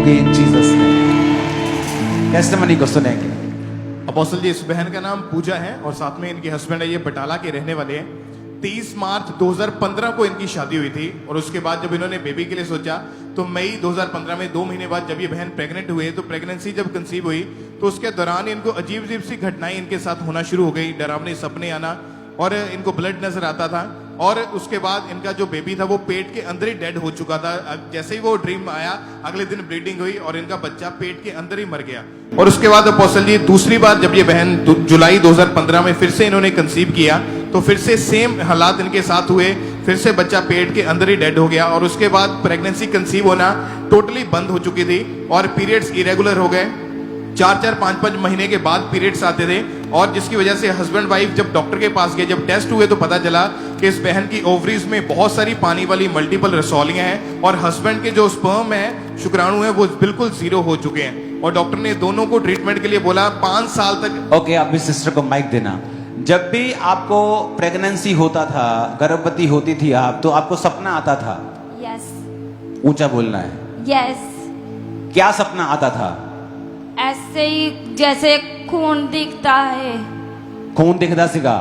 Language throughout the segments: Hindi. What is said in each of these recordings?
होगी इन जीसस नेम। टेस्टिमनी को सुनेंगे। अपोस्टल जी, इस बहन का नाम पूजा है और साथ में इनके हस्बैंड है, ये बटाला के रहने वाले हैं। 30 मार्च 2015 को इनकी शादी हुई थी और उसके बाद जब इन्होंने बेबी के लिए सोचा तो मई 2015 में 2 महीने बाद जब ये बहन प्रेग्नेंट हुए तो प्रेगनेंसी जब कंसीव हुई तो उसके दौरान इनको अजीब अजीब सी घटनाएं इनके साथ होना शुरू हो गई, डरावने सपने आना और इनको ब्लड नजर आता था। और उसके बाद इनका जो बेबी था वो पेट के अंदर ही डेड हो चुका था। अब जैसे ही वो ड्रीम आया अगले दिन ब्लीडिंग हुई और इनका बच्चा पेट के अंदर ही मर गया। और उसके बाद अपोस्टल जी दूसरी बार जब ये बहन जुलाई 2015 में फिर से इन्होंने कंसीव किया तो फिर से सेम हालात इनके साथ हुए, फिर से बच्चा पेट के अंदर ही डेड हो गया और उसके बाद प्रेगनेंसी कंसीव होना टोटली बंद हो चुकी थी और पीरियड्स इरेगुलर हो गए। 4-4, 5-5 महीने के बाद पीरियड्स आते थे और जिसकी वजह से हस्बैंड वाइफ जब डॉक्टर के पास गए, जब टेस्ट हुए तो पता चला कि इस बहन की ओवरीज में बहुत सारी पानी वाली मल्टीपल रसौलियां हैं और हस्बैंड के जो स्पर्म है, शुक्राणु है, वो बिल्कुल 0 हो चुके हैं। और डॉक्टर ने दोनों को ट्रीटमेंट के लिए बोला 5 साल तक। ओके, आप इस सिस्टर को माइक देना। जब भी आपको प्रेगनेंसी होता था, गर्भवती होती थी आप, तो आपको सपना आता था? यस ऊंचा बोलना है। यस, क्या सपना आता था? ऐसे ही जैसे खून दिखता है। खून दिखदा सीगा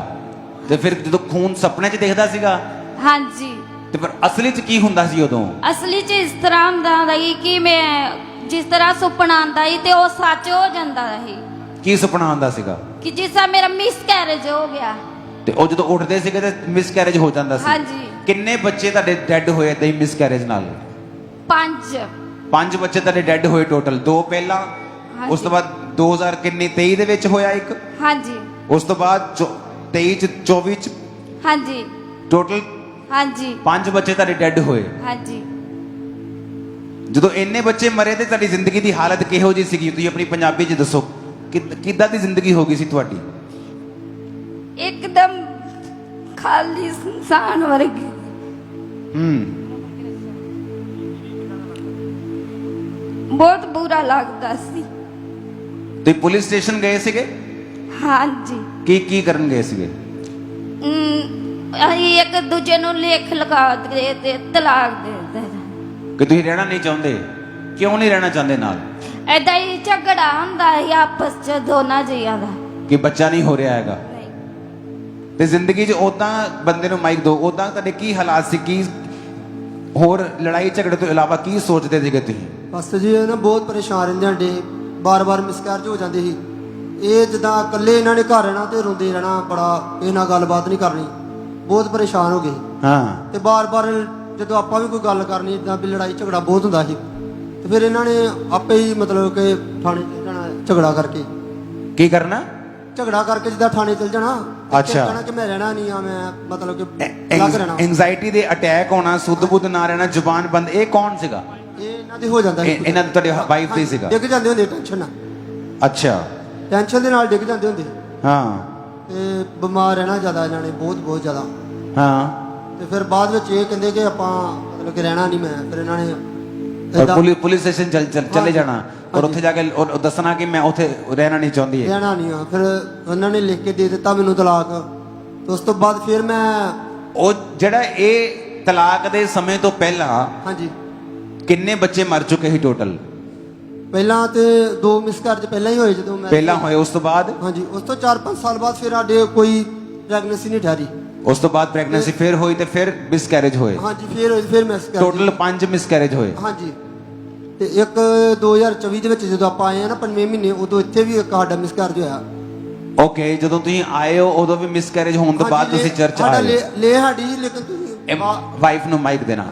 ਤੇ ਫਿਰ ਜਦੋਂ खून ਸੁਪਨੇ 'ਚ ਦਿਖਦਾ ਸੀਗਾ हाँ जी, ਤੇ ਫਿਰ ਅਸਲੀ 'ਚ ਕੀ ਹੁੰਦਾ ਸੀ ਉਦੋਂ? ਅਸਲੀ ਚ ਇਸ ਤਰ੍ਹਾਂ ਹੁੰਦਾ ਸੀ ਕਿ ਮੈਂ ਜਿਸ ਤਰ੍ਹਾਂ ਸੁਪਨਾ ਆਂਦਾ ਸੀ ਤੇ ਉਹ ਸੱਚ ਹੋ ਜਾਂਦਾ ਸੀ ਕੀ ਸੁਪਨਾ ਆਉਂਦਾ ਸੀਗਾ ਕਿ ਜਿਸ ਤਰ੍ਹਾਂ ਮੇਰਾ ਮਿਸਕੈਰੇਜ ਹੋ ਗਿਆ। ਤੇ ਉਹ ਜਦੋਂ ਉੱਠਦੇ ਸੀਗੇ ਤੇ ਮਿਸਕੈਰੇਜ ਹੋ ਜਾਂਦਾ ਸੀ? ਹਾਂਜੀ। ਕਿੰਨੇ ਬੱਚੇ ਤੁਹਾਡੇ ਡੈਡ ਹੋਏ ਏਦਾਂ ਹੀ ਮਿਸਕੈਰੇਜ ਨਾਲ? 5 5 ਬੱਚੇ ਤੁਹਾਡੇ ਡੈਡ ਹੋਏ ਟੋਟਲ। 2 ਪਹਿਲਾਂ, ਹਾਂਜੀ। ਉਸ ਤੋਂ ਬਾਅਦ 2000 ਕਿੰਨੀ 23 ਦੇ ਵਿੱਚ ਹੋਇਆ ਇੱਕ, हाँ जी, ਉਸ ਤੋਂ ਬਾਅਦ 23 ਚ 24 ਚ हाँ जी, ਟੋਟਲ हाँ जी, 5 ਬੱਚੇ ਤੁਹਾਡੇ ਡੈਡ ਹੋਏ। हाँ जी। ਜਦੋਂ ਇੰਨੇ ਬੱਚੇ ਮਰੇ ਤੇ ਤੁਹਾਡੀ ਜ਼ਿੰਦਗੀ ਦੀ ਹਾਲਤ ਕਿਹੋ ਜਿਹੀ ਸੀਗੀ? ਤੁਸੀਂ ਆਪਣੀ ਪੰਜਾਬੀ ਚ ਦੱਸੋ ਕਿੱਦਾਂ ਦੀ ਜ਼ਿੰਦਗੀ ਹੋ ਗਈ ਸੀ ਤੁਹਾਡੀ? एकदम खाली सुनसान वर्गी। बहुत बुरा लगता सी। ਤੇ ਪੁਲਿਸ ਸਟੇਸ਼ਨ ਗਏ ਸੀਗੇ? हाँ जी। ਕੀ ਕਰਨ ਗਏ ਸੀਗੇ? ਅਸੀਂ ਇੱਕ ਦੂਜੇ ਨੂੰ ਲੇਖ ਲਗਾ ਦੇ ਤੇ ਤਲਾਕ ਦੇ ਦਿੰਦੇ। ਕਿ ਤੁਸੀਂ ਰਹਿਣਾ ਨਹੀਂ ਚਾਹੁੰਦੇ? ਕਿਉਂ ਨਹੀਂ ਰਹਿਣਾ ਚਾਹੁੰਦੇ ਨਾਲ? ਐਦਾਂ ਹੀ ਝਗੜਾ ਹੁੰਦਾ ਸੀ ਆਪਸ ਚ ਦੋਨਾਂ ਜੀਆਂ ਦਾ। ਕਿ ਬੱਚਾ ਨਹੀਂ ਹੋ ਰਿਹਾ ਹੈਗਾ? ਤੇ ਜ਼ਿੰਦਗੀ 'ਚ ਉਦਾਂ ਬੰਦੇ ਨੂੰ ਮਾਈਕ ਦੋ, ਉਦਾਂ ਤੁਹਾਡੇ ਕੀ ਹਾਲਾਤ ਸੀ? ਕੀ ਹੋਰ ਲੜਾਈ ਝਗੜੇ ਤੋਂ ਇਲਾਵਾ ਕੀ ਸੋਚਦੇ ਸੀਗੇ ਤੁਸੀਂ? ਬਸ ਜੀ ਇਹ ਨਾ ਬਹੁਤ ਪਰੇਸ਼ਾਨ ਰਹਿੰਦੇ ਸਾਡੇ, ਬਾਰ-ਬਾਰ ਮਿਸਕੈਰੇਜ ਹੋ ਜਾਂਦੇ ਸੀ। ਇਹ ਜਿੱਦਾਂ ਇਕੱਲੇ ਇਹਨਾਂ ਨੇ ਘਰ ਰਹਿਣਾ ਤੇ ਰੋਂਦੇ ਰਹਿਣਾ, ਬੜਾ ਇਹ ਨਾਲ ਗੱਲਬਾਤ ਨਹੀਂ ਕਰਨੀ, ਬਹੁਤ ਪਰੇਸ਼ਾਨ ਹੋ ਗਏ। ਹਾਂ। ਤੇ ਬਾਰ-ਬਾਰ ਜਦੋਂ ਆਪਾਂ ਵੀ ਕੋਈ ਗੱਲ ਕਰਨੀ ਇਦਾਂ ਵੀ ਲੜਾਈ ਝਗੜਾ ਬਹੁਤ ਹੁੰਦਾ ਸੀ ਤੇ ਫਿਰ ਇਹਨਾਂ ਨੇ ਆਪੇ ਹੀ ਮਤਲਬ ਕਿ ਥਾਣੇ ਚਲ ਜਾਣਾ ਝਗੜਾ ਕਰਕੇ। ਕੀ ਕਰਨਾ? ਝਗੜਾ ਕਰਕੇ ਜਿੱਦਾਂ ਥਾਣੇ ਚਲ ਜਾਣਾ, ਅੱਛਾ। ਕਹਿਣਾ ਕਿ ਮੈਂ ਰਹਿਣਾ ਨਹੀਂ ਆ, ਮੈਂ ਮਤਲਬ ਕਿ ਅਲੱਗ ਰਹਿਣਾ। ਐਂਜ਼ਾਈਟੀ ਦੇ ਅਟੈਕ ਹੋਣਾ, ਸੁੱਧ ਬੁੱਧ ਨਾ ਰਹਿਣਾ, ਜ਼ੁਬਾਨ ਬੰਦ, ਇਹ ਕੌਣ ਸੀਗਾ? ਇਹ ਇਹਨਾਂ ਦੇ ਹੋ ਜਾਂਦਾ ਸੀ। ਇਹਨਾਂ ਦੇ ਤੁਹਾਡੇ ਵਾਈਫ ਦੀ ਸੀਗਾ? ਡਿੱਗ ਜਾਂਦੇ ਹੁੰਦੇ ਟੈਨਸ਼ਨ ਨਾਲ, ਅੱਛਾ। ਟੈਨਸ਼ਨ ਦੇ ਨਾਲ ਡਿੱਗ ਜਾਂਦੇ ਹੁੰਦੇ ਹਾਂ। ਤੇ ਬਿਮਾਰ ਰਹਿਣਾ ਜ਼ਿਆਦਾ ਇਹਨਾਂ ਨੇ, ਬਹੁਤ ਜ਼ਿਆਦਾ। ਹਾਂ। ਤੇ ਫਿਰ ਬਾਅਦ ਵਿੱਚ ਇਹ ਕਹਿੰਦੇ ਕਿ ਆਪਾਂ ਮਤਲਬ ਕਿ ਰਹਿਣਾ ਨਹੀਂ। ਮੈਂ ਫਿਰ ਇਹਨਾਂ ਨੇ ਏਦਾਂ ਪੁਲਿਸ ਸਟੇਸ਼ਨ ਚਲੇ ਜਾਣਾ ਔਰ ਉੱਥੇ ਜਾ ਕੇ ਦੱਸਣਾ ਕਿ ਮੈਂ ਉੱਥੇ ਰਹਿਣਾ ਨਹੀਂ ਚਾਹੁੰਦੀ ਹੈ। ਰਹਿਣਾ ਨਹੀਂ ਆ। ਫਿਰ ਉਹਨਾਂ ਨੇ ਲਿਖ ਕੇ ਦੇ ਦਿੱਤਾ ਮੈਨੂੰ ਤਲਾਕ। ਤੇ ਉਸ ਤੋਂ ਬਾਅਦ ਫਿਰ ਮੈਂ ਉਹ ਜਿਹੜਾ ਇਹ ਤਲਾਕ ਦੇ ਸਮੇਂ ਤੋਂ ਪਹਿਲਾਂ ਹਾਂਜੀ ਕਿੰਨੇ ਬੱਚੇ ਮਰ ਚੁੱਕੇ ਸੀ ਟੋਟਲ? ਪਹਿਲਾਂ ਤੇ 2 ਮਿਸਕੈਰੇਜ ਪਹਿਲਾਂ ਹੀ ਹੋਏ ਜਦੋਂ ਮੈਂ ਪਹਿਲਾਂ ਹੋਏ, ਉਸ ਤੋਂ ਬਾਅਦ? ਹਾਂਜੀ, ਉਸ ਤੋਂ 4-5 ਸਾਲ ਬਾਅਦ ਫਿਰ ਸਾਡੇ ਕੋਈ ਪ੍ਰੈਗਨੈਂਸੀ ਨਹੀਂ ਠਹਿਰੀ। ਉਸ ਤੋਂ ਬਾਅਦ ਪ੍ਰੈਗਨੈਂਸੀ ਫਿਰ ਹੋਈ ਤੇ ਫਿਰ ਮਿਸਕੈਰੇਜ ਹੋਏ? ਹਾਂਜੀ, ਫਿਰ ਮਿਸਕੈਰੇਜ ਟੋਟਲ 5 ਮਿਸਕੈਰੇਜ ਹੋਏ? ਹਾਂਜੀ। ਤੇ ਇੱਕ 2024 ਦੇ ਵਿੱਚ ਜਦੋਂ ਆਪਾਂ ਆਏ ਆ ਨਾ 5ਵੇਂ ਮਹੀਨੇ, ਉਦੋਂ ਇੱਥੇ ਵੀ ਇੱਕ ਸਾਡਾ ਮਿਸਕੈਰੇਜ ਹੋਇਆ। ਓਕੇ, ਜਦੋਂ ਤੁਸੀਂ ਆਏ ਹੋ ਉਦੋਂ ਵੀ ਮਿਸਕੈਰੇਜ ਹੋਣ ਤੋਂ ਬਾਅਦ ਤੁਸੀਂ ਚਰਚ ਆਏ? ਲੈ ਸਾਡੀ, ਲੇਕਿਨ ਤੁਸੀਂ ਵਾਈਫ ਨੂੰ ਮਾਈਕ ਦੇਣਾ।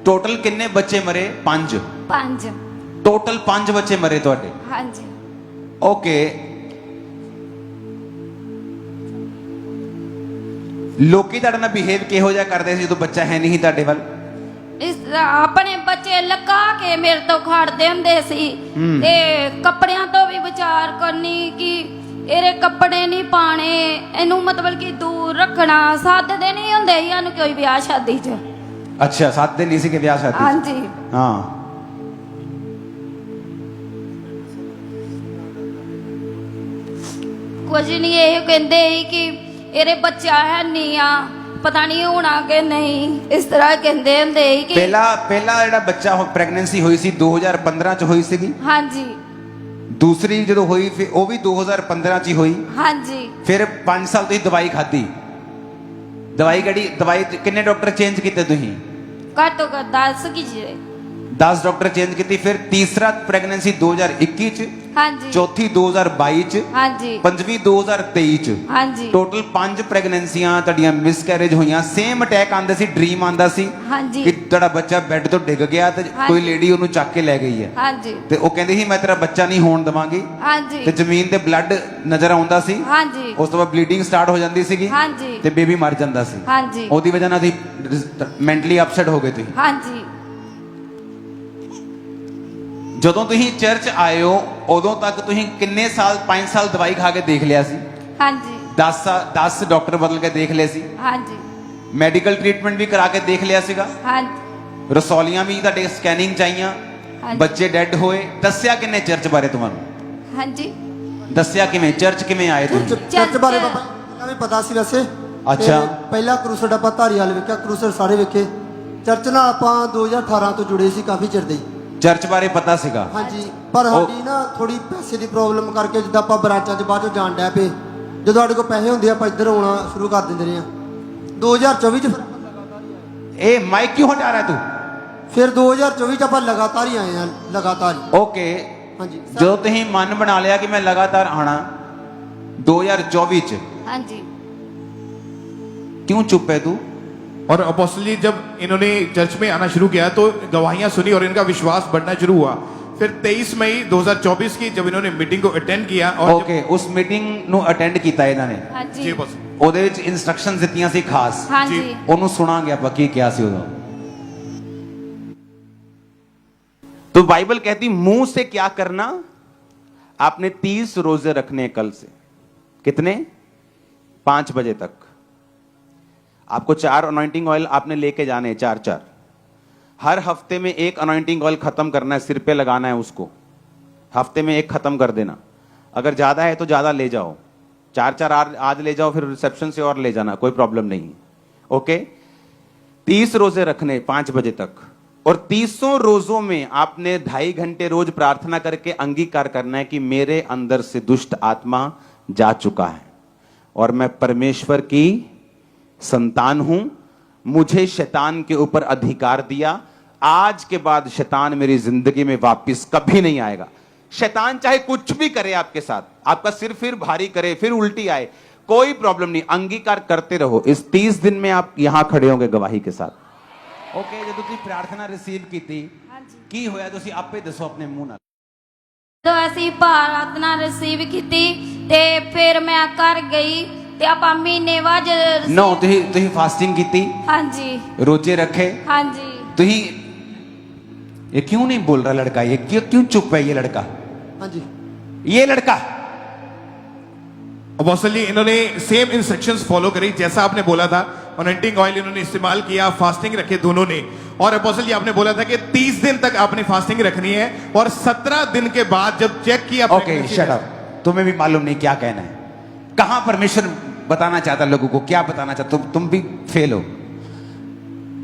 ਟੋਟਲ ਕਿੰਨੇ ਬੱਚੇ ਮਰੇ? 5? 5। ਟੋਟਲ 5 ਬੱਚੇ ਮਰੇ ਤੁਹਾਡੇ? हाँ जी। ਓਕੇ। ਲੋਕੀ ਤੁਹਾਡੇ ਨਾਲ ਬਿਹੇਵ ਕਿਹੋ ਜਿਹਾ ਕਰਦੇ ਸੀ ਜਦੋਂ ਬੱਚਾ ਹੈ ਨਹੀਂ ਤੁਹਾਡੇ ਵੱਲ? ਇਸ ਤਰ੍ਹਾਂ ਆਪਣੇ ਬੱਚੇ ਲਗਾ ਕੇ ਮੇਰੇ ਤੋਂ ਖੜਦੇ ਹੁੰਦੇ ਸੀ ਤੇ ਕੱਪੜਿਆਂ ਤੋਂ ਵੀ ਵਿਚਾਰ ਕਰਨੀ ਕਿ ਇਹਦੇ ਕੱਪੜੇ ਨਹੀਂ ਪਾਣੇ, ਇਹਨੂੰ ਮਤਲਬ ਕਿ ਦੂਰ ਰੱਖਣਾ। ਸੱਦਦੇ ਨਹੀਂ ਹੁੰਦੇ ਸੀ ਇਹਨੂੰ ਕੋਈ ਵਿਆਹ ਸ਼ਾਦੀ 'ਚ। ਅੱਛਾ, ਸੱਦਦੇ ਨਹੀਂ ਸੀ ਕਿ ਵਿਆਹ ਸ਼ਾਦੀ 'ਚ? ਹਾਂਜੀ। ਹਾਂ। ਕੁਝ ਨਹੀਂ, ਇਹ ਕਹਿੰਦੇ ਸੀ ਕਿ ਇਹਦੇ ਬੱਚਾ ਹੈ ਨਹੀਂ ਆ ਪਤਾ ਨਹੀਂ ਹੋਣਾ ਕਿ ਨਹੀਂ, ਇਸ ਤਰ੍ਹਾਂ ਕਹਿੰਦੇ ਹੁੰਦੇ ਸੀ ਕਿ ਪਹਿਲਾ ਜਿਹੜਾ ਬੱਚਾ ਪ੍ਰੈਗਨੈਂਸੀ ਹੋਈ ਸੀ 2015 ਚ ਹੋਈ ਸੀਗੀ। ਹਾਂਜੀ ਦੂਸਰੀ ਜਦੋਂ ਹੋਈ ਫਿਰ ਉਹ ਵੀ 2015 ਚ ਹੀ ਹੋਈ। ਹਾਂਜੀ ਫਿਰ 5 ਸਾਲ ਤੁਸੀਂ ਦਵਾਈ ਖਾਧੀ। ਦਵਾਈ ਕਿੰਨੇ ਡਾਕਟਰ ਚੇਂਜ ਕੀਤੇ ਤੁਸੀਂ? ਘੱਟ ਤੋਂ ਘੱਟ 10 ਕੀ ਜੀ। 10 ਡਾਕਟਰ ਚੇਂਜ ਕੀਤੀ। ਫਿਰ ਤੀਸਰਾ ਪ੍ਰੈਗਨੈਂਸੀ 2021 ਚ, ਹਾਂਜੀ ਚੌਥੀ 2022 ਚ, ਹਾਂਜੀ ਪੰਜਵੀਂ 2023 ਚ। ਹਾਂਜੀ ਟੋਟਲ 5 ਪ੍ਰੈਗਨੈਂਸੀਆਂ ਤੁਹਾਡੀਆਂ ਮਿਸਕੈਰੇਜ ਹੋਈਆਂ। ਸੇਮ ਅਟੈਕ ਆਂਦੇ ਸੀ, ਡ੍ਰੀਮ ਆਂਦਾ ਸੀ ਹਾਂਜੀ ਕਿ ਤੁਹਾਡਾ ਬੱਚਾ ਬੈੱਡ ਤੋਂ ਡਿੱਗ ਗਿਆ ਤੇ ਕੋਈ ਲੇਡੀ ਉਹਨੂੰ ਚੱਕ ਕੇ ਲੈ ਗਈ ਹੈ ਹਾਂਜੀ ਤੇ ਉਹ ਕਹਿੰਦੀ ਸੀ ਮੈਂ ਤੇਰਾ ਬੱਚਾ ਨਹੀਂ ਹੋਣ ਦਵਾਂਗੀ ਹਾਂਜੀ ਤੇ ਜ਼ਮੀਨ ਤੇ ਬਲੱਡ ਨਜ਼ਰ ਆਉਂਦਾ ਸੀ। ਹਾਂਜੀ ਉਸ ਤੋਂ ਬਾਅਦ ਬਲੀਡਿੰਗ ਸਟਾਰਟ ਹੋ ਜਾਂਦੀ ਸੀਗੀ ਹਾਂਜੀ ਤੇ ਬੇਬੀ ਮਰ ਜਾਂਦਾ ਸੀ। ਹਾਂਜੀ ਉਹਦੀ ਵਜ੍ਹਾ ਨਾਲ ਤੁਸੀਂ ਮੈਂਟਲੀ ਅਪਸੈਟ ਹੋ ਗਏ ਤੁਸੀਂ। ਹਾਂਜੀ ਜਦੋਂ ਤੁਸੀਂ ਚਰਚ ਆਏ ਹੋ ਉਦੋਂ ਤੱਕ ਤੁਸੀਂ ਕਿੰਨੇ ਸਾਲ 5 ਸਾਲ ਦਵਾਈ ਖਾ ਕੇ ਦੇਖ ਲਿਆ ਸੀ? ਹਾਂਜੀ 10 ਡਾਕਟਰ ਬਦਲ ਕੇ ਦੇਖ ਲਏ ਸੀ। ਹਾਂਜੀ ਮੈਡੀਕਲ ਟ੍ਰੀਟਮੈਂਟ ਵੀ ਕਰਾ ਕੇ ਦੇਖ ਲਿਆ ਸੀਗਾ। ਹਾਂਜੀ ਰਸੌਲੀਆਂ ਵੀ ਤੁਹਾਡੇ ਸਕੈਨਿੰਗ ਚਾਹੀਆਂ। ਹਾਂਜੀ। ਬੱਚੇ ਡੈਡ ਹੋਏ। ਦੱਸਿਆ ਕਿੰਨੇ ਚਰਚ ਬਾਰੇ ਤੁਹਾਨੂੰ? ਹਾਂਜੀ ਦੱਸਿਆ ਕਿਵੇਂ? ਚਰਚ ਕਿਵੇਂ ਆਏ ਤੁਸੀਂ? ਚਰਚ ਬਾਰੇ ਬਾਬਾ ਇਹਨਾਂ ਵੀ ਪਤਾ ਸੀ ਵੈਸੇ। ਅੱਛਾ। ਤੇ ਪਹਿਲਾ ਕਰੂਸਡ ਆਪਾਂ ਧਾਰੀਵਾਲ ਵੇਖਿਆ, ਕਰੂਸਡ ਸਾਰੇ ਵੇਖੇ। ਚਰਚ ਨਾਲ ਆਪਾਂ 2018 ਤੋਂ ਜੁੜੇ ਸੀ ਕਾਫੀ ਚਿਰ ਦੇ। ਚਰਚ ਬਾਰੇ ਪਤਾ ਸੀਗਾ। ਹਾਂਜੀ ਪਰ ਸਾਡੀ ਨਾ ਥੋੜੀ ਪੈਸੇ ਦੀ ਪ੍ਰੋਬਲਮ ਕਰਕੇ ਜਿੱਦਾਂ ਆਪਾਂ ਬਰਾਂਚਾਂ 'ਚ ਬਾਅਦ ਚੋਂ ਜਾਣ ਡੈ ਪਏ। ਜਦੋਂ ਸਾਡੇ ਕੋਲ ਪੈਸੇ ਹੁੰਦੇ ਆਪਾਂ ਇੱਧਰ ਆਉਣਾ ਸ਼ੁਰੂ ਕਰ ਦਿੰਦੇ ਰਹੇ ਹਾਂ। 2024 ਚ ਇਹ ਮਾਈਕ ਕਿਉਂ ਹਟਾ ਰਿਹਾ ਤੂੰ? ਫਿਰ 2024 ਚ ਆਪਾਂ ਲਗਾਤਾਰ ਹੀ ਆਏ ਹਾਂ, ਲਗਾਤਾਰ ਹੀ। ਓਕੇ। ਹਾਂਜੀ ਜਦੋਂ ਤੁਸੀਂ ਮਨ ਬਣਾ ਲਿਆ ਕਿ ਮੈਂ ਲਗਾਤਾਰ ਆਣਾ 2024 ਚ, ਹਾਂਜੀ क्यों चुप है तू? और अपोस्टल जी जब इन्होंने चर्च में आना शुरू किया तो गवाहियां सुनी और इनका विश्वास बढ़ना शुरू हुआ। फिर 23 मई 2024 की जब इन्होंने मीटिंग को अटेंड किया और ਓਕੇ ਉਸ ਮੀਟਿੰਗ ਨੂੰ ਅਟੈਂਡ ਕੀਤਾ ਇਹਨਾਂ ਨੇ। ਹਾਂਜੀ जी बस ਉਹਦੇ ਵਿੱਚ ਇਨਸਟਰਕਸ਼ਨਸ ਦਿੱਤੀਆਂ ਸੀ ਖਾਸ। ਹਾਂਜੀ ਉਹਨੂੰ ਸੁਣਾਂਗੇ ਆਪਾਂ ਕੀ ਕਿਹਾ ਸੀ ਉਦੋਂ। तो बाइबल कहती मुंह से क्या करना? आपने 30 रोजे रखने कल से। कितने? 5 बजे तक। आपको 4 अनॉइंटिंग ऑयल आपने लेके जाने हैं, 4 हर हफ्ते में 1 अनॉइंटिंग ऑयल खत्म करना है, सिर पे लगाना है उसको। हफ्ते में 1 खत्म कर देना। अगर ज्यादा है तो ज्यादा ले जाओ, 4 आज ले जाओ, फिर रिसेप्शन से और ले जाना, कोई प्रॉब्लम नहीं। ओके। 30 रोजे रखने 5 बजे तक और 30 रोजों में आपने 2.5 घंटे रोज प्रार्थना करके अंगीकार करना है कि मेरे अंदर से दुष्ट आत्मा जा चुका है और मैं परमेश्वर की संतान हूं। मुझे शैतान के ऊपर अधिकार दिया। आज के बाद शैतान मेरी जिंदगी में वापस कभी नहीं आएगा। शैतान चाहे कुछ भी करे आपके साथ, आपका सिर फिर भारी करे, फिर उल्टी आए, कोई प्रॉब्लम नहीं, अंगीकार करते रहो। इस 30 दिन में आप यहां खड़े होंगे गवाही के साथ। ओके। जब ਤੁਸੀਂ ਪ੍ਰਾਰਥਨਾ ਰਿਸੀਵ ਕੀਤੀ ਕੀ ਹੋਇਆ ਤੁਸੀਂ ਆਪੇ ਦੱਸੋ ਆਪਣੇ ਮੂੰਹ ਨਾਲ। ਜਦੋਂ ਅਸੀਂ ਪ੍ਰਾਰਥਨਾ ਰਿਸੀਵ ਕੀਤੀ ਤੇ ਫਿਰ ਮੈਂ ਘਰ ਗਈ ਤੇ ਆਪਾਂ ਮਹੀਨੇ ਬਾਅਦ ਨੋ ਤੁਸੀਂ ਫਾਸਟਿੰਗ ਕੀਤੀ, ਹਾਂਜੀ रोजे रखे, ਹਾਂਜੀ ਤੁਸੀਂ ये क्यों नहीं बोल रहा लड़का? ये क्यों चुप है ये लड़का? ਹਾਂਜੀ ये लड़का अपोस्टल जी इन्होंने सेम इंस्ट्रक्शंस फॉलो करी जैसा आपने बोला था। अनॉइंटिंग ऑयल इन्होंने इस्तेमाल किया, फास्टिंग रखे दोनों ने। और अपोस्टल जी आपने बोला था कि 30 दिन तक आपने फास्टिंग रखनी है और 17 दिन के बाद जब चेक किया ओके शट अप। तुम्हें भी मालूम नहीं क्या कहना है। कहां परमेश्वर बताना चाहता लोगों को, क्या बताना चाहता? तुम भी फेल हो।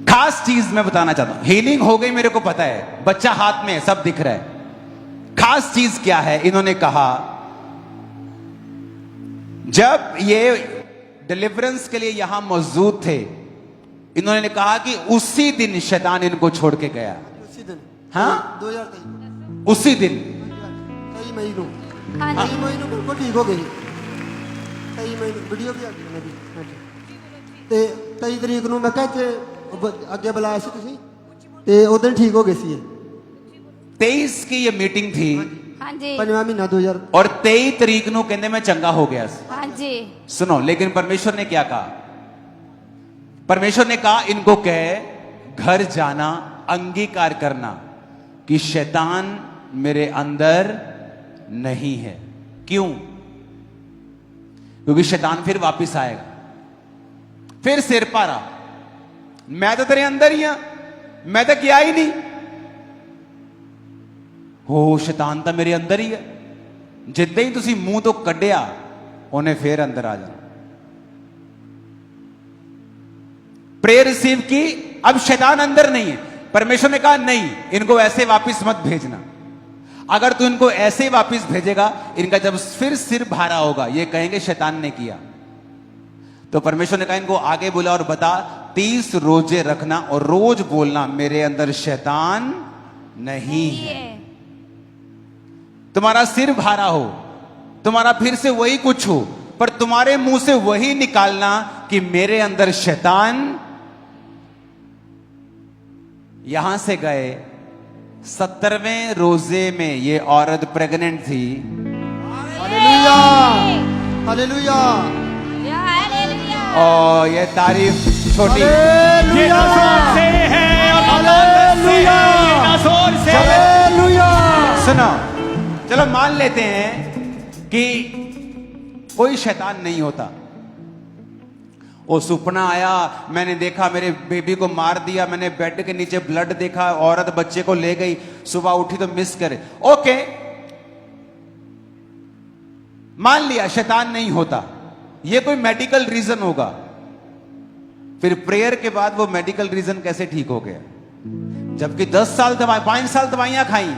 खास चीज मैं बताना चाहता हूं। हीलिंग हो गई मेरे को पता है, बच्चा हाथ में है, सब दिख रहा है। खास चीज क्या है? इन्होंने कहा जब ये डिलीवरेंस के लिए यहां मौजूद थे, इन्होंने कहा कि उसी दिन शैतान इनको छोड़ के गया। ਉਸੇ ਦਿਨ हाँ? 2023 उसी दिन 23 ਮਈ ਨੂੰ ਹਾਂਜੀ 23 ਮਈ ਨੂੰ ਬਿਲਕੁਲ ਠੀਕ ਹੋ ਗਏ। 23 ਮਈ ਨੂੰ ਵੀਡੀਓ ਵੀ ਆ ਗਈ ਉਹਨਾਂ ਦੀ। ਹਾਂਜੀ ਤੇ 23 ਤਰੀਕ ਨੂੰ ਮੈਂ ਕਿਹਾ ਇੱਥੇ ਅੱਗੇ ਬੁਲਾਇਆ ਸੀ ਤੁਸੀਂ ਤੇ ਉਸ ਦਿਨ ਠੀਕ ਹੋ ਗਏ ਸੀ ਇਹ। 23 की ये मीटिंग थी ਹਾਂਜੀ 5ਵਾਂ ਮਹੀਨਾ 2000 और 23 तारीख ਨੂੰ ਕਹਿੰਦੇ मैं चंगा हो गया। ਹਾਂਜੀ सुनो, लेकिन परमेश्वर ने क्या कहा? परमेश्वर ने कहा इनको कहे घर जाना, अंगीकार करना कि शैतान मेरे अंदर नहीं है। क्यों? क्योंकि शैतान फिर वापस आएगा, फिर सिर पारा। मैं तो तेरे अंदर ही हां, मैं तो किया ही नहीं हो। शैतान तो मेरे अंदर ही है। जिद्दां ही तुसी मुंह तो कढ़िया उन्हें फिर अंदर आ जाना। प्रेयर रिसीव की, अब शैतान अंदर नहीं है। परमेश्वर ने कहा नहीं, इनको ऐसे वापस मत भेजना। अगर तू इनको ऐसे वापस भेजेगा, इनका जब फिर सिर भारा होगा, ये कहेंगे शैतान ने किया। तो परमेश्वर ने कहा इनको आगे बुला और बता 30 रोजे रखना और रोज बोलना मेरे अंदर शैतान नहीं है। तुम्हारा सिर भारा हो, तुम्हारा फिर से वही कुछ हो, पर तुम्हारे मुंह से वही निकालना कि मेरे अंदर शैतान। यहां से गए 70वें रोजे में ये औरत प्रेग्नेंट थी। हालेलुया, हालेलुया, और ये तारीफ छोटी ये नासोर से है और हालेलुया, ये नासोर से है। हालेलुया। सुनो, चलो मान लेते हैं कि कोई शैतान नहीं होता। वो सपना आया, मैंने देखा मेरे बेबी को मार दिया, मैंने बेड के नीचे ब्लड देखा, औरत बच्चे को ले गई, सुबह उठी तो मिस करे। ओके, मान लिया शैतान नहीं होता, ये कोई मेडिकल रीजन होगा। फिर प्रेयर के बाद वो मेडिकल रीजन कैसे ठीक हो गया? जबकि 10 साल दवाई, 5 साल दवाइयां खाई,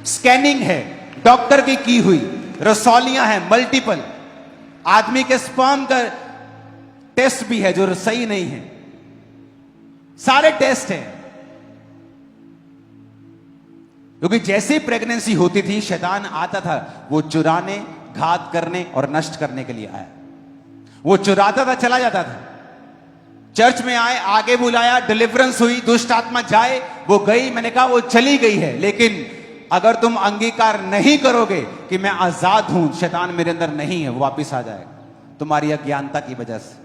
स्कैनिंग है डॉक्टर की हुई, रसौलियां हैं मल्टीपल, आदमी के स्पर्म का टेस्ट भी है जो सही नहीं है, सारे टेस्ट हैं। क्योंकि जैसे ही प्रेगनेंसी होती थी शैतान आता था, वो चुराने, घात करने और नष्ट करने के लिए आया। वो चुराता था, चला जाता था। चर्च में आए, आगे बुलाया, डिलीवरेंस हुई, दुष्ट आत्मा जाए, वो गई, मैंने कहा वो चली गई है, लेकिन अगर तुम अंगीकार नहीं करोगे कि मैं आजाद हूं, शैतान मेरे अंदर नहीं है, वो वापिस आ जाएगा तुम्हारी अज्ञानता की वजह से।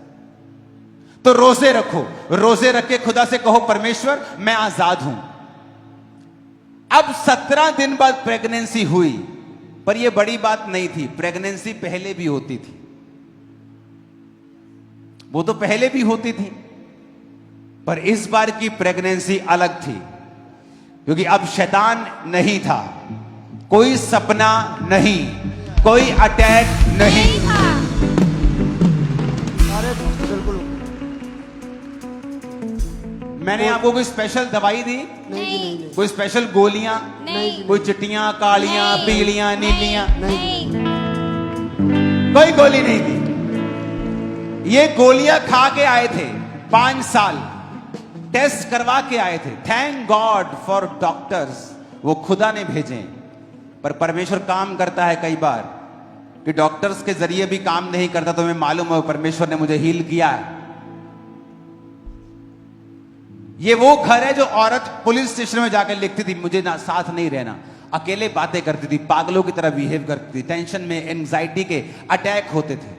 तो रोजे रखो, रोजे रख के खुदा से कहो परमेश्वर मैं आजाद हूं। अब 17 दिन बाद प्रेगनेंसी हुई, पर यह बड़ी बात नहीं थी, प्रेगनेंसी पहले भी होती थी, वो तो पहले भी होती थी, पर इस बार की प्रेगनेंसी अलग थी, क्योंकि अब शैतान नहीं था, कोई सपना नहीं, कोई अटैक नहीं। सारे बिल्कुल मैंने आपको कोई स्पेशल दवाई दी? नहीं जी, नहीं कोई स्पेशल गोलियां? नहीं, कोई चिट्टियां, कालियां, नहीं, पीलियां, नीलियां? नहीं, कोई गोली नहीं दी। ये गोलियां खा के आए थे, 5 साल टेस्ट करवा के आए थे। थैंक गॉड फॉर डॉक्टर्स, वो खुदा ने भेजे। पर परमेश्वर काम करता है कई बार कि डॉक्टर्स के जरिए भी काम नहीं करता। तो मैं मालूम है परमेश्वर ने मुझे हील किया है। ये वो घर है जो औरत पुलिस स्टेशन में जाकर लिखती थी मुझे ना साथ नहीं रहना, अकेले बातें करती थी, पागलों की तरह बिहेव करती थी, टेंशन में, एंजाइटी के अटैक होते थे।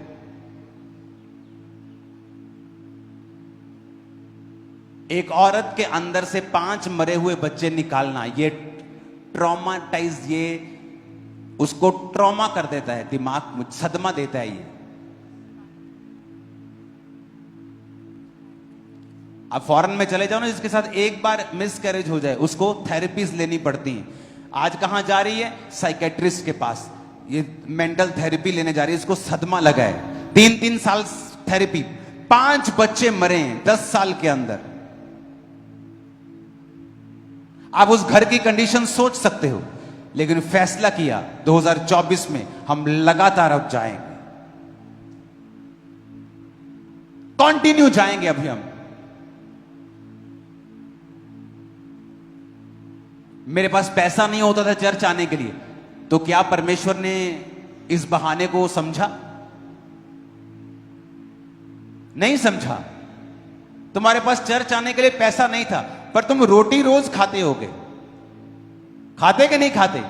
एक औरत के अंदर से 5 मरे हुए बच्चे निकालना, ये ट्रॉमाटाइज, ये उसको ट्रॉमा कर देता है, दिमाग सदमा देता है। ये अब फॉरेन में चले जाओ ना, जिसके साथ एक बार मिसकैरेज हो जाए उसको थेरेपीज लेनी पड़ती हैं। आज कहां जा रही है? साइकेट्रिस्ट के पास, ये मेंटल थेरेपी लेने जा रही है, इसको सदमा लगा है, 3-3 साल थेरेपी। 5 बच्चे मरे हैं 10 साल के अंदर। आप उस घर की कंडीशन सोच सकते हो, लेकिन फैसला किया 2024 में हम लगातार अब जाएंगे, कंटिन्यू जाएंगे। अभी हम, मेरे पास पैसा नहीं होता था चर्च आने के लिए, तो क्या परमेश्वर ने इस बहाने को समझा? नहीं समझा। तुम्हारे पास चर्च आने के लिए पैसा नहीं था, पर तुम रोटी रोज खाते होगे, खाते कि नहीं खाते?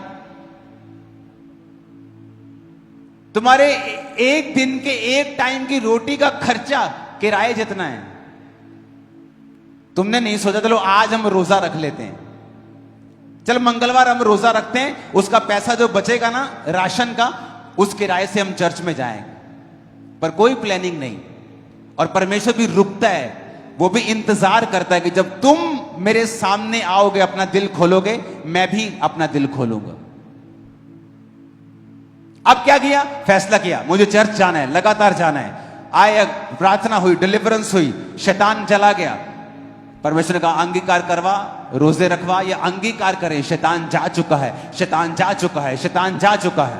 तुम्हारे एक दिन के एक टाइम की रोटी का खर्चा किराए जितना है। तुमने नहीं सोचा चलो आज हम रोजा रख लेते हैं, चल मंगलवार हम रोजा रखते हैं, उसका पैसा जो बचेगा ना राशन का, उस किराए से हम चर्च में जाएंगे। पर कोई प्लानिंग नहीं। और परमेश्वर भी रुकता है, वो भी इंतजार करता है कि जब तुम मेरे सामने आओगे, अपना दिल खोलोगे, मैं भी अपना दिल खोलूंगा। अब क्या किया? फैसला किया मुझे चर्च जाना है, लगातार जाना है। आए, प्रार्थना हुई, डिलीवरेंस हुई, शैतान चला गया। परमेश्वर ने कहा अंगीकार करवा, रोजे रखवा, ये अंगीकार करें, शैतान जा चुका है, शैतान जा चुका है, शैतान जा चुका है।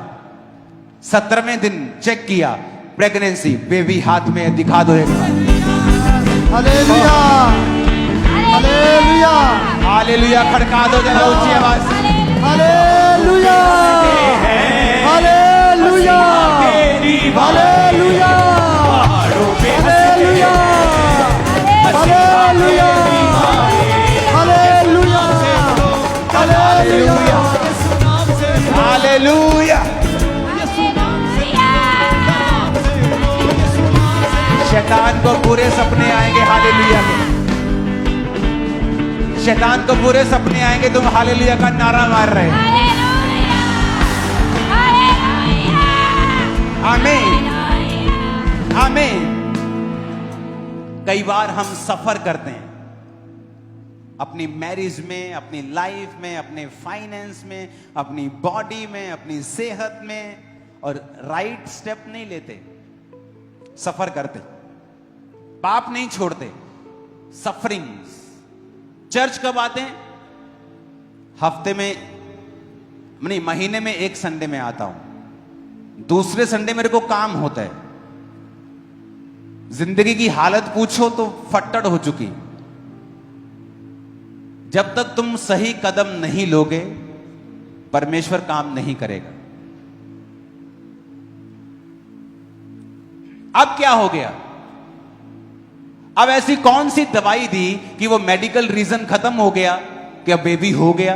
17वें दिन चेक किया, प्रेगनेंसी, बेबी हाथ में, दिखा दो एक बार। हालेलुया, हालेलुया, हालेलुया, खड़का दो जरा ऊंची आवाज से। Hallelujah, hallelujah, hallelujah, hallelujah, hallelujah, hallelujah, hallelujah, hallelujah. शैतान को बुरे सपने आएंगे, हालेलुया के। शैतान को बुरे सपने आएंगे, तुम हालेलुया का नारा मार रहे हो। आमीन, आमीन। कई बार हम सफर करते हैं अपनी मैरिज में, अपनी लाइफ में, अपने फाइनेंस में, अपनी बॉडी में, अपनी सेहत में, और राइट स्टेप नहीं लेते। सफर करते, पाप नहीं छोड़ते, सफरिंग्स। चर्च कब आते हैं? हफ्ते में नहीं, महीने में एक संडे में आता हूं, दूसरे संडे मेरे को काम होता है। जिंदगी की हालत पूछो तो फट्टड़ हो चुकी। जब तक तुम सही कदम नहीं लोगे, परमेश्वर काम नहीं करेगा। अब क्या हो गया? अब ऐसी कौन सी दवाई दी कि वो मेडिकल रीजन खत्म हो गया कि अब बेबी हो गया?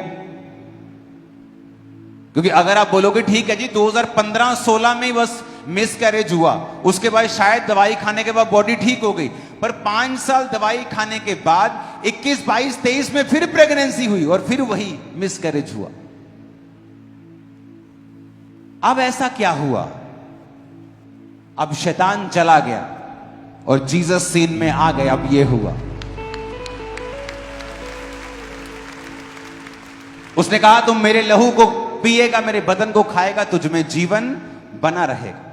क्योंकि अगर आप बोलोगे ठीक है जी 2015-16 में बस मिसकैरेज हुआ, उसके बाद शायद दवाई खाने के बाद बॉडी ठीक हो गई, पर 5 साल दवाई खाने के बाद 21, 22, 23 में फिर प्रेगनेंसी हुई और फिर वही मिसकैरेज हुआ। अब ऐसा क्या हुआ? अब शैतान चला गया और जीसस सीन में आ गए। अब ये हुआ, उसने कहा तुम मेरे लहू को पिएगा, मेरे बदन को खाएगा, तुझ में जीवन बना रहेगा।